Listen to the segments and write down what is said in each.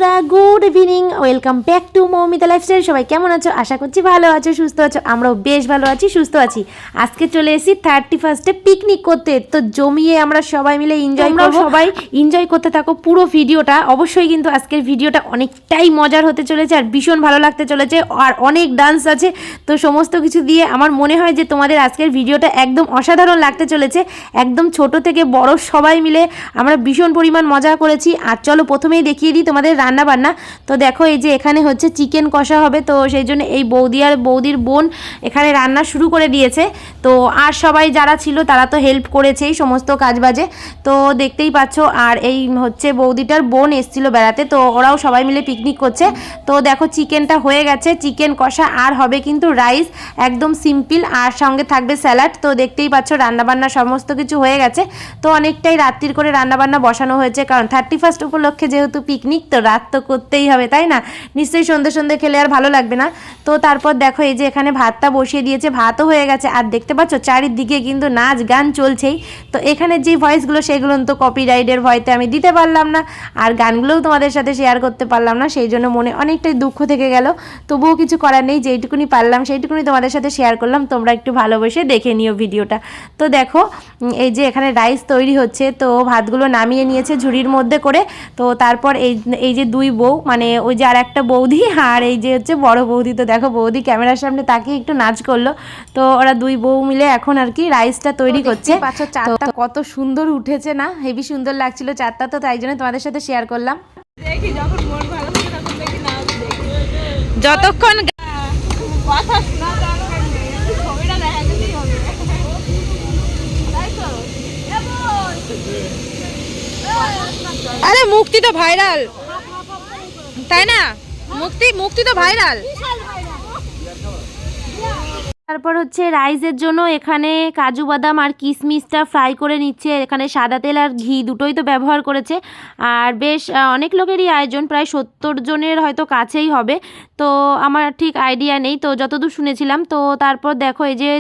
বন্ধুরা good evening, welcome back to Moumita lifestyle. সবাই কেমন আছো? আশা করছি ভালো আছো, সুস্থ আছো। আমরাও বেশ ভালো আছি, সুস্থ আছি। আজকে চলে এসেছি 31 পিকনিক করতে। তো জমিয়ে আমরা সবাই মিলে এনজয় করব। সবাই এনজয় করতে থাকো পুরো ভিডিওটা। অবশ্যই কিন্তু আজকের ভিডিওটা অনেকটাই মজার হতে চলেছে আর ভীষণ ভালো লাগতে চলেছে, আর অনেক ডান্স আছে। তো সমস্ত কিছু দিয়ে আমার মনে হয় যে তোমাদের আজকের ভিডিওটা একদম অসাধারণ লাগতে চলেছে। একদম ছোট থেকে বড় সবাই মিলে আমরা ভীষণ পরিমাণ মজা করেছি। আর চলো প্রথমেই দেখিয়ে দিই তোমাদের রান্না বান্না। তো দেখো এই যে এখানে হচ্ছে চিকেন কষা হবে, তো সেই জন্য এই বৌদি আর বৌদির বোন এখানে রান্না শুরু করে দিয়েছে। তো আর সবাই যারা ছিল তারা তো হেল্প করেছেই সমস্ত কাজবাজে, তো দেখতেই পাচ্ছ। আর এই হচ্ছে বৌদিটার বোন এসেছিল বেড়াতে, তো ওরাও সবাই মিলে পিকনিক করছে। তো দেখো চিকেনটা হয়ে গেছে, চিকেন কষা আর হবে কিন্তু রাইস, একদম সিম্পল, আর সঙ্গে থাকবে স্যালাড। তো দেখতেই পাচ্ছ রান্নাবান্না সমস্ত কিছু হয়ে গেছে। তো অনেকটাই রাত্রির করে রান্নাবান্না বসানো হয়েছে, কারণ 31 উপলক্ষে যেহেতু পিকনিক, তো রাত তো করতেই হবে, তাই না? নিশ্চয়ই সন্ধ্যে সন্ধ্যে খেলে আর ভালো লাগবে না। তো তারপর দেখো এই যে এখানে ভাতটা বসিয়ে দিয়েছে, ভাতও হয়ে গেছে। আর দেখতে পাচ্ছ চারিদিকে কিন্তু নাচ গান চলছেই। তো এখানে যে ভয়েসগুলো সেগুলো তো কপিরাইটের ভয়তে আমি দিতে পারলাম না, আর গানগুলোও তোমাদের সাথে শেয়ার করতে পারলাম না, সেই জন্য মনে অনেকটাই দুঃখ থেকে গেল। তবুও কিছু করার নেই, যেইটুকুনি পারলাম সেইটুকুনি তোমাদের সাথে শেয়ার করলাম। তোমরা একটু ভালোবেসে দেখে নিও ভিডিওটা। তো দেখো এই যে এখানে রাইস তৈরি হচ্ছে, তো ভাতগুলো নামিয়ে নিয়েছে ঝুড়ির মধ্যে করে। তো তারপর এই যে দুই বউ, মানে ওই যে আর একটা বৌদি আর এই যে হচ্ছে বড় বৌদি। তো দেখো বৌদি ক্যামেরার সামনে তাকিয়ে একটু নাচ করলো। তো ওরা দুই বউ মিলে এখন আর কি রাইসটা তৈরি করছে। চারটা কত সুন্দর উঠেছে না, হেভি সুন্দর লাগছিল চারটা। তো তাই জন্য তোমাদের সাথে শেয়ার করলাম। দেখি যখন মন ভালো থাকে তখন দেখি না দেখি যতক্ষণ কথা শোনা দরকার নেই, ছবিটা দেখা গেলেই হবে, তাই তো? আরে মুক্তি তো ভাইরাল, তাই না? মুক্তি তো ভাইরাল। তারপর হচ্ছে রাইসের জন্য এখানে কাজু বাদাম আর কিশমিশটা ফ্রাই করে নিচ্ছে। এখানে সাদা তেল আর ঘি দুটোই তো ব্যবহার করেছে। আর বেশ অনেক লোকেরই আয়োজন, প্রায় 70 জনের হয়তো কাছেই হবে। তো আমার ঠিক আইডিয়া নেই, তো যতদূর শুনেছিলাম। তো তারপর দেখো এই যে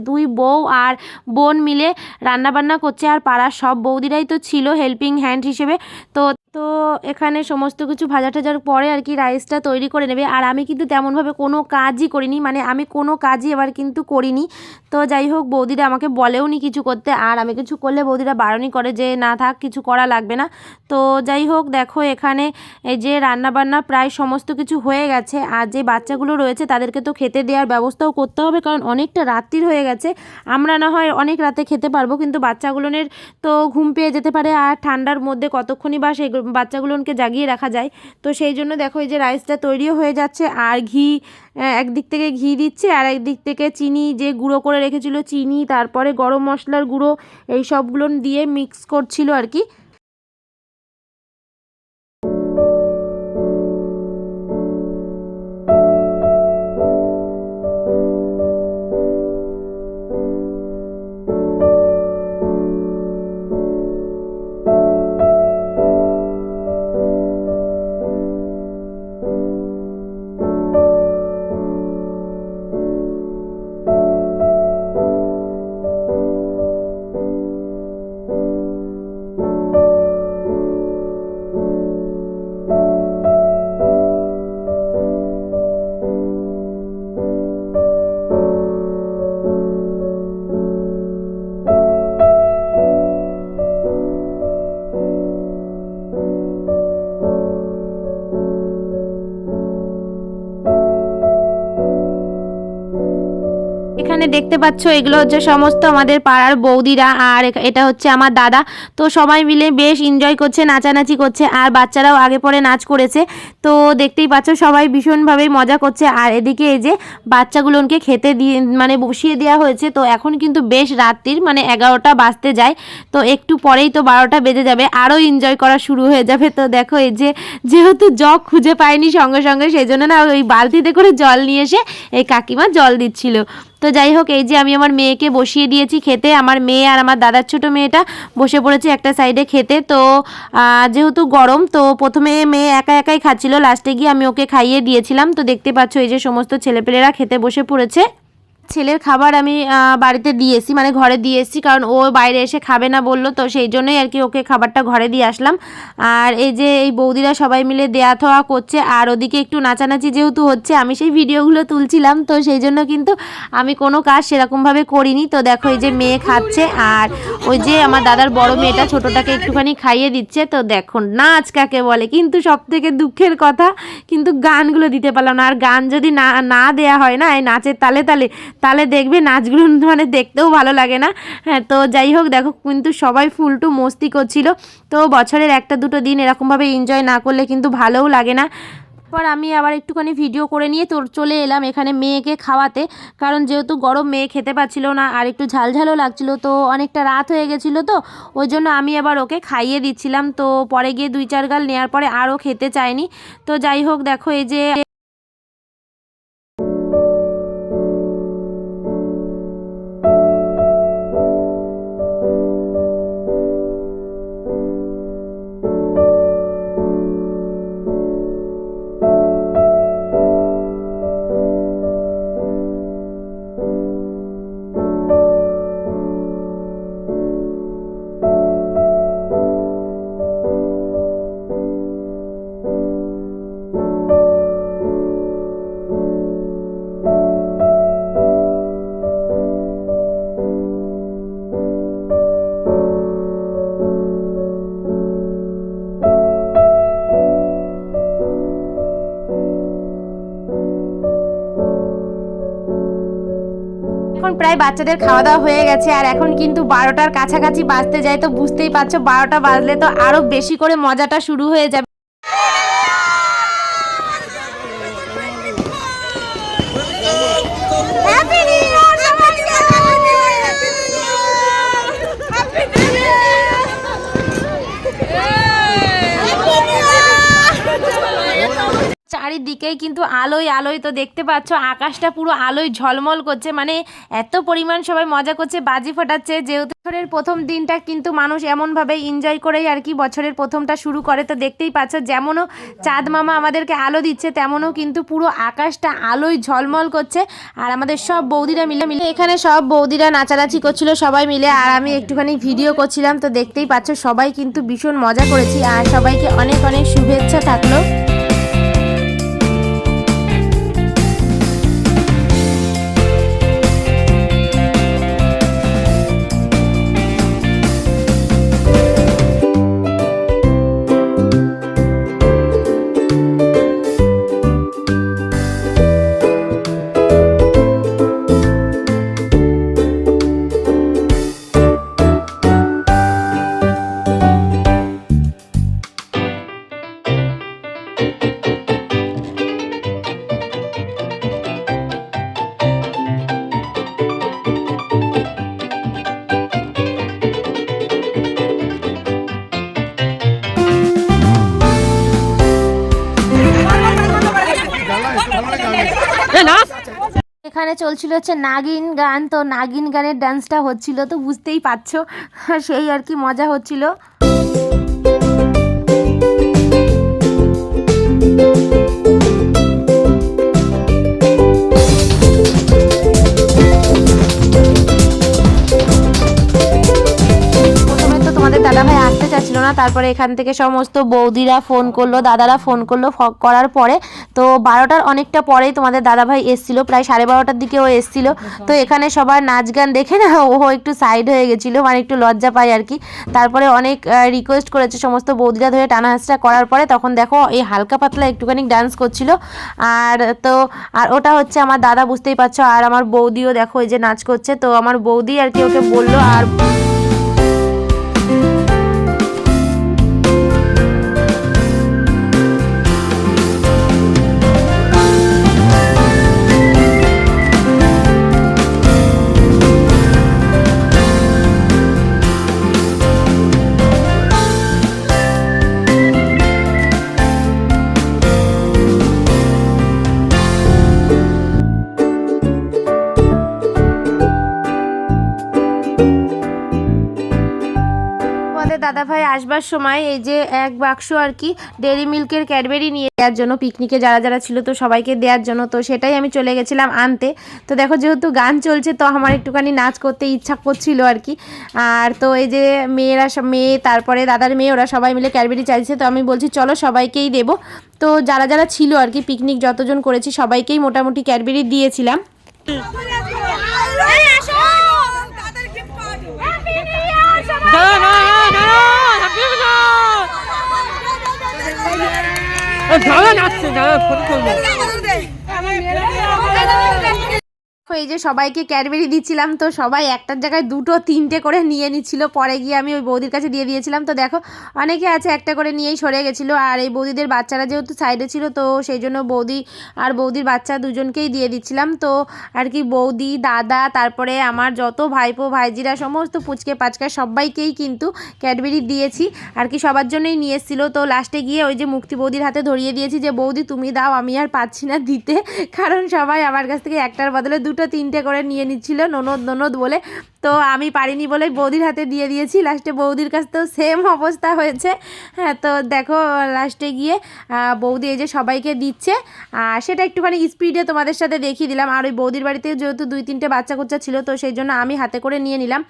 দুই বউ আর বোন মিলে রান্নাবান্না করছে, আর পাড়ার সব বৌদিরাই তো ছিল হেল্পিং হ্যান্ড হিসেবে। তো তো এখানে সমস্ত কিছু ভাজা টাজার পরে আর কি রাইসটা তৈরি করে নেবে। আর আমি কিন্তু তেমনভাবে কোনো কাজই করিনি, মানে আমি কোনো কাজই এবার কিন্তু করিনি। তো যাই হোক বৌদিরা আমাকে বলেও নি কিছু করতে, আর আমি কিছু করলে বৌদিরা বারণই করে যে না থাক, কিছু করা লাগবে না। তো যাই হোক দেখো এখানে এই যে রান্নাবান্না প্রায় সমস্ত কিছু হয়ে গেছে। আর যে বাচ্চাগুলো রয়েছে তাদেরকে তো খেতে দেওয়ার ব্যবস্থাও করতে হবে, কারণ অনেকটা রাত্রির হয়ে গেছে। আমরা না হয় অনেক রাতে খেতে পারবো, কিন্তু বাচ্চাগুলোনের তো ঘুম পেয়ে যেতে পারে, আর ঠান্ডার মধ্যে কতক্ষণই বা সেই বাচ্চাগুলোকে জাগিয়ে রাখা যায়। তো সেই জন্য দেখো এই যে রাইসটা তৈরিও হয়ে যাচ্ছে, আর ঘি একদিক থেকে ঘি দিচ্ছে, আর একদিক থেকে চিনি যে গুঁড়ো করে রেখেছিল চিনি, তারপরে গরম মশলার গুঁড়ো, এই সবগুলো দিয়ে মিক্স করছিল আর কি। এখানে দেখতে পাচ্ছ এগুলো হচ্ছে সমস্ত আমাদের পাড়ার বৌদিরা, আর এটা হচ্ছে আমার দাদা। তো সবাই মিলে বেশ এনজয় করছে, নাচানাচি করছে, আর বাচ্চারাও আগে পরে নাচ করেছে। তো দেখতেই পাচ্ছ সবাই ভীষণভাবেই মজা করছে। আর এদিকে এই যে বাচ্চাগুলোকে খেতে দিয়ে মানে বসিয়ে দেওয়া হয়েছে। তো এখন কিন্তু বেশ রাত্রির, মানে 11টা বাজতে যায়। তো একটু পরেই তো 12টা বেজে যাবে, আরও এনজয় করা শুরু হয়ে যাবে। তো দেখো এই যে যেহেতু জগ খুঁজে পায়নি সঙ্গে সঙ্গে, সেই জন্য না ওই বালতিতে করে জল নিয়ে এসে এই কাকিমা জল দিচ্ছিল। তো যাই হোক এই যে আমি আমার মেয়েকে বসিয়ে দিয়েছি খেতে। আমার মেয়ে আর আমার দাদার ছোট মেয়েটা বসে পড়েছে একটা সাইডে খেতে। তো যেহেতু গরম, তো প্রথমে মেয়ে একা একাই খাচ্ছিল, লাস্টে গিয়ে আমি ওকে খাইয়ে দিয়েছিলাম। তো দেখতে পাচ্ছ এই যে সমস্ত ছেলেপেলেরা খেতে বসে পড়েছে। ছেলের খাবার আমি বাড়িতে দিয়েছি, মানে ঘরে দিয়ে এসেছি, কারণ ও বাইরে এসে খাবে না বললো, তো সেই জন্যই আর কি ওকে খাবারটা ঘরে দিয়ে আসলাম। আর এই যে এই বৌদিরা সবাই মিলে দেয়া থোয়া করছে, আর ওদিকে একটু নাচানাচি যেহেতু হচ্ছে, আমি সেই ভিডিওগুলো তুলছিলাম, তো সেই জন্য কিন্তু আমি কোনো কাজ সেরকমভাবে করিনি। তো দেখো এই যে মেয়ে খাচ্ছে, আর ওই যে আমার দাদার বড় মেয়েটা ছোটোটাকে একটুখানি খাইয়ে দিচ্ছে। তো দেখো নাচ কাকে বলে, কিন্তু সব থেকে দুঃখের কথা কিন্তু গানগুলো দিতে পারলাম না। আর গান যদি না না দেয়া হয় না এই নাচের তালে তালে, তাহলে দেখবে নাচগুলো মানে দেখতেও ভালো লাগে না। হ্যাঁ, তো যাই হোক দেখো কিন্তু সবাই ফুলটু মস্তি করছিল। তো বছরের একটা দুটো দিন এরকমভাবে এনজয় না করলে কিন্তু ভালোও লাগে না। পর আমি আবার একটুখানি ভিডিও করে নিয়ে চলে এলাম এখানে মেয়েকে খাওয়াতে, কারণ যেহেতু গরম মেয়ে খেতে পাচ্ছিল না, আর একটু ঝালঝালও লাগছিল, তো অনেকটা রাত হয়ে গেছিলো, তো ওই জন্য আমি আবার ওকে খাইয়ে দিচ্ছিলাম। তো পরে গিয়ে 2-4 গাল নেওয়ার পরে আরও খেতে চায়নি। তো যাই হোক দেখো এই যে এখন প্রায় বাচ্চাদের খাওয়া দাওয়া হয়ে গেছে, আর এখন কিন্তু 12টার কাছাকাছি বাজতে যায়। তো বুঝতেই পারছো 12টা বাজলে তো আরো বেশি করে মজাটা শুরু হয়ে যাবে। চারিদিকেই কিন্তু আলোয় আলোয়, তো দেখতে পাচ্ছ আকাশটা পুরো আলোয় ঝলমল করছে, মানে এত পরিমাণ সবাই মজা করছে, বাজি ফাটাচ্ছে। যেহেতু বছরের প্রথম দিনটা কিন্তু মানুষ এমনভাবে এনজয় করেই আর কি বছরের প্রথমটা শুরু করে। তো দেখতেই পাচ্ছ যেমনও চাঁদ মামা আমাদেরকে আলো দিচ্ছে, তেমনও কিন্তু পুরো আকাশটা আলোয় ঝলমল করছে। আর আমাদের সব বৌদিরা মিলে এখানে সব বৌদিরা নাচানাচি করছিল সবাই মিলে, আর আমি একটুখানি ভিডিও করছিলাম। তো দেখতেই পাচ্ছ সবাই কিন্তু ভীষণ মজা করেছি, আর সবাইকে অনেক অনেক শুভেচ্ছা থাকলো। এখানে চলছিল হচ্ছে নাগিন গান, তো নাগিন গানের ডান্সটা হচ্ছিল, তো বুঝতেই পারছো সেই আর কি মজা হচ্ছিল। তোমাদের দাদাভাই আসতে চাচ্ছিল না, তারপরে এখান থেকে সমস্ত বৌদিরা ফোন করলো, দাদারা ফোন করলো, করার পরে তো 12টার অনেকটা পরেই তোমাদের দাদাভাই এসছিল, প্রায় 12:30টার দিকে ও এসছিল। তো এখানে সবার নাচ গান দেখে না ও একটু সাইড হয়ে গেছিলো, মানে একটু লজ্জা পায় আর কি। তারপরে অনেক রিকোয়েস্ট করেছে সমস্ত বৌদিরা ধরে টানা হাঁচটা করার পরে তখন দেখো এই হালকা পাতলা একটুখানি ডান্স করছিল। আর ওটা হচ্ছে আমার দাদা, বুঝতেই পারছো, আর আমার বৌদিও দেখো এই যে নাচ করছে। তো আমার বৌদি আর কি ওকে বললো, আর দাদাভাই আসবার সময় এই যে এক বাক্স আর কি ডেইরি মিল্কের ক্যাডবেরি নিয়ে দেওয়ার জন্য, পিকনিকে যারা যারা ছিল তো সবাইকে দেওয়ার জন্য, তো সেটাই আমি চলে গেছিলাম আনতে। তো দেখো যেহেতু গান চলছে তো আমার একটুখানি নাচ করতে ইচ্ছা করছিল আর কি। আর তো এই যে মেয়ে তারপরে দাদার মেয়ে ওরা সবাই মিলে ক্যাডবেরি চাইছে, তো আমি বলছি চলো সবাইকেই দেবো। তো যারা যারা ছিল আর কি পিকনিক যতজন করেছি সবাইকেই মোটামুটি ক্যাডবেরি দিয়েছিলাম। এই যে সবাইকে ক্যাডবেরি দিচ্ছিলাম, তো সবাই একটার জায়গায় 2-3টে করে নিয়ে নিচ্ছিল। পরে গিয়ে আমি ওই বৌদির কাছে দিয়ে দিয়েছিলাম। তো দেখো অনেকে আছে একটা করে নিয়েই সরে গেছিলো। আর এই বৌদিদের বাচ্চারা যেহেতু সাইডে ছিল তো সেই জন্য বৌদি আর বৌদির বাচ্চা দুজনকেই দিয়ে দিচ্ছিলাম। তো আর কি বৌদি, দাদা, তারপরে আমার যত ভাইপো ভাইজিরা সমস্ত পুচকে পাচকা সবাইকেই কিন্তু ক্যাডবেরি দিয়েছি আর কি, সবার জন্যই নিয়ে এসেছিলো। তো লাস্টে গিয়ে ওই যে মুক্তি বৌদির হাতে ধরিয়ে দিয়েছি যে বৌদি তুমি দাও, আমি আর পাচ্ছি না দিতে, কারণ সবাই আমার কাছ থেকে একটার বদলে 2-3টে করে নিয়ে নিচ্ছিল ননদ বলে। তো আমি পারিনি বলে বৌদির হাতে দিয়ে দিয়েছি। লাস্টে বৌদির কাছ থেকেও সেম অবস্থা হয়েছে। হ্যাঁ, তো দেখো লাস্টে গিয়ে বৌদি এই যে সবাইকে দিচ্ছে, আর সেটা একটুখানি স্পিডে তোমাদের সাথে দেখিয়ে দিলাম। আর ওই বৌদির বাড়িতে যেহেতু 2-3টে বাচ্চা কুচ্চা ছিল তো সেই জন্য আমি হাতে করে নিয়ে নিলাম,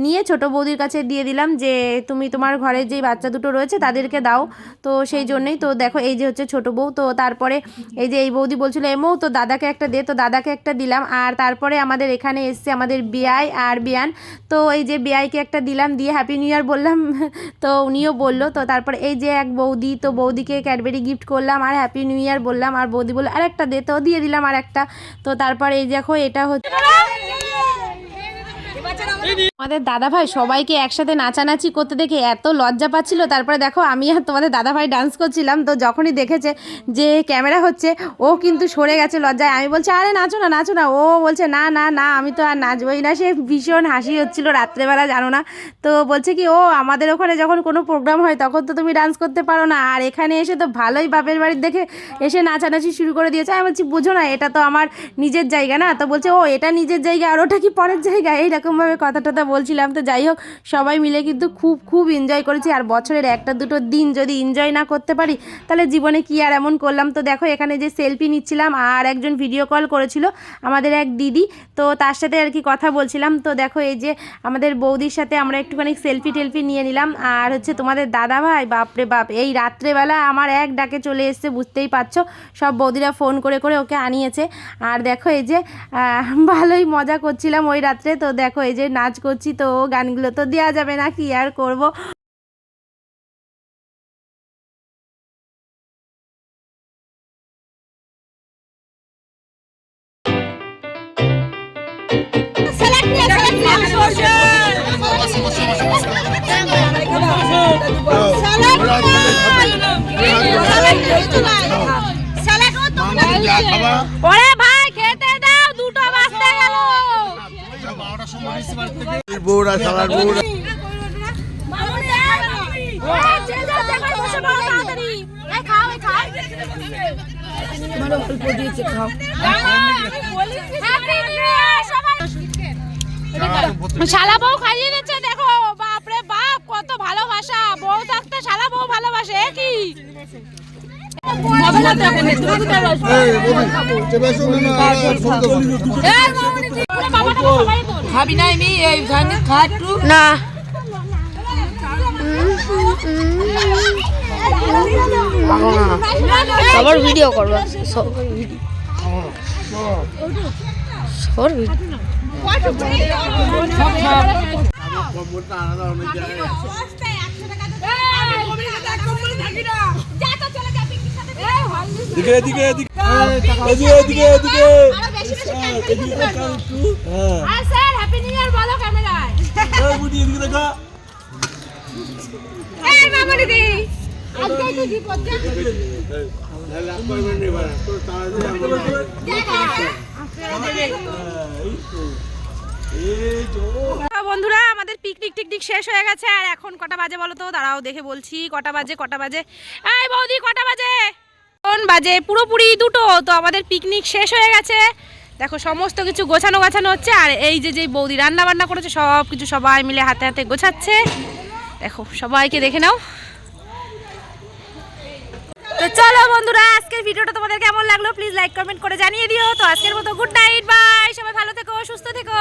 নিয়ে ছোট বৌদির কাছে দিয়ে দিলাম যে তুমি তোমার ঘরে যেই বাচ্চা দুটো রয়েছে তাদেরকে দাও। তো সেই জন্যই তো দেখো এই যে হচ্ছে ছোট বউ। তো তারপরে এই যে এই বৌদি বলছিল এমো তো দাদাকে একটা দে, তো দাদাকে একটা দিলাম। আর তারপরে আমাদের এখানে এসছে আমাদের বিয়াই আর বিয়ান, তো এই যে বিয়াইকে একটা দিলাম, দিয়ে হ্যাপি নিউ ইয়ার বললাম। তো উনিও বললো। তো তারপরে এই যে এক বৌদি, তো বৌদিকে ক্যাডবেরি গিফট করলাম আর হ্যাপি নিউ ইয়ার বললাম। আর বৌদি বললো আর একটা দে, তো দিয়ে দিলাম আর একটা। তো তারপরে এই দেখো এটা হচ্ছে আমাদের দাদাভাই সবাইকে একসাথে নাচানাচি করতে দেখে এত লজ্জা পাচ্ছিল। তারপরে দেখো আমি আর তোমাদের দাদাভাই ডান্স করছিলাম, তো যখনই দেখেছে যে ক্যামেরা হচ্ছে ও কিন্তু সরে গেছে লজ্জায়। আমি বলছি আরে নাচো না, ও বলছে না না না আমি তো আর নাচবই না। সে ভীষণ হাসি হচ্ছিল রাত্রেবেলা, জানো না। তো বলছে কি ও আমাদের ওখানে যখন কোনো প্রোগ্রাম হয় তখন তো তুমি ডান্স করতে পারো না, আর এখানে এসে তো ভালোই বাপের বাড়ির দেখে এসে নাচানাচি শুরু করে দিয়েছে। আমি বলছি বুঝো না এটা তো আমার নিজের জায়গা না। তো বলছে ও এটা নিজের জায়গা আর ওটা কি পরের জায়গা, এইরকমভাবে কথাটা বলছিলাম। তো যাই হোক সবাই মিলে কিন্তু খুব এনজয় করেছি। আর বছরের 1-2 দিন যদি এনজয় না করতে পারি তাহলে জীবনে কি আর এমন করলাম। তো দেখো এখানে যে সেলফি নিচ্ছিলাম আর একজন ভিডিও কল করেছিল আমাদের এক দিদি, তো তার সাথে আর কি কথা বলছিলাম। তো দেখো এই যে আমাদের বৌদির সাথে আমরা একটুখানি সেলফি টেলফি নিয়ে নিলাম। আর হচ্ছে তোমাদের দাদা ভাই বাপরে বাপ এই রাত্রেবেলা আমার এক ডাকে চলে এসছে, বুঝতেই পারছো সব বৌদিরা ফোন করে ওকে আনিয়েছে। আর দেখো এই যে ভালোই মজা করছিলাম ওই রাত্রে। তো দেখো এই যে নাচ করছি, তো গানগুলো তো দেওয়া যাবে না, কি আর করব। ওরে ভাই খেতে দাও, 2টা বাজতে গেল। বউরা সালার বউরা শালা বউ খাইয়ে দিচ্ছে দেখো, বাপরে বাপ কত ভালোবাসা। বউ থাকতে শালা বউ ভালোবাসে কি খাবি না আমি এই খা একটু না সবার ভিডিও করবা সবার ভিডিও হ্যাপি নিউ ইয়ার বলো ক্যামেরায়। এই মামা দিদি আজকে তো বিপদ বন্ধুরা আমাদের পিকনিক শেষ হয়ে গেছে। আর এখন কটা বাজে বলো তো, দাঁড়াও দেখে বলছি কটা বাজে। এই বৌদি কটা বাজে? কোন বাজে পুরোপুরি 2টো। তো আমাদের পিকনিক শেষ হয়ে গেছে। দেখো সমস্ত কিছু গোছানো হচ্ছে। আর এই যে বৌদি রান্না বান্না করেছে সব কিছু সবাই মিলে হাতে গোছাচ্ছে। দেখো সবাইকে দেখে নাও। তো চলো বন্ধুরা, আজকের ভিডিওটা তোমাদের কেমন লাগলো প্লিজ লাইক কমেন্ট করে জানিয়ে দিও। তো আজকের মতো গুড নাইট, বাই, সবাই ভালো থেকো, সুস্থ থেকো।